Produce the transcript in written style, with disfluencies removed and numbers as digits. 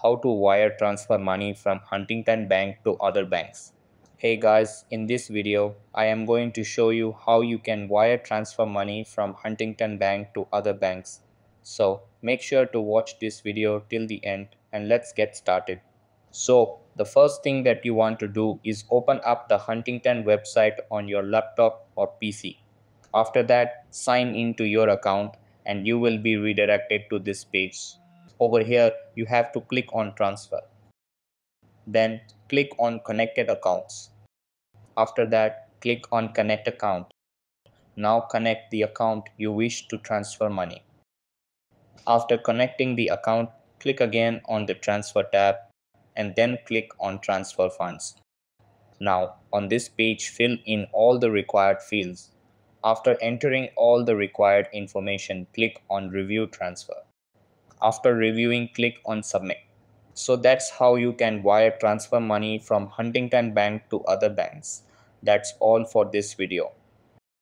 how to wire transfer money from Huntington Bank to other banks. Hey guys, in this video, I am going to show you how you can wire transfer money from Huntington Bank to other banks. So make sure to watch this video till the end and let's get started. So the first thing that you want to do is open up the Huntington website on your laptop or PC. After that, sign into your account and you will be redirected to this page. Over here, you have to click on transfer. Then click on connected accounts. After that, click on connect account. Now connect the account you wish to transfer money. After connecting the account, click again on the transfer tab and then click on transfer funds. Now on this page, fill in all the required fields. After entering all the required information, click on review transfer. After reviewing, click on submit. So that's how you can wire transfer money from Huntington Bank to other banks. That's all for this video.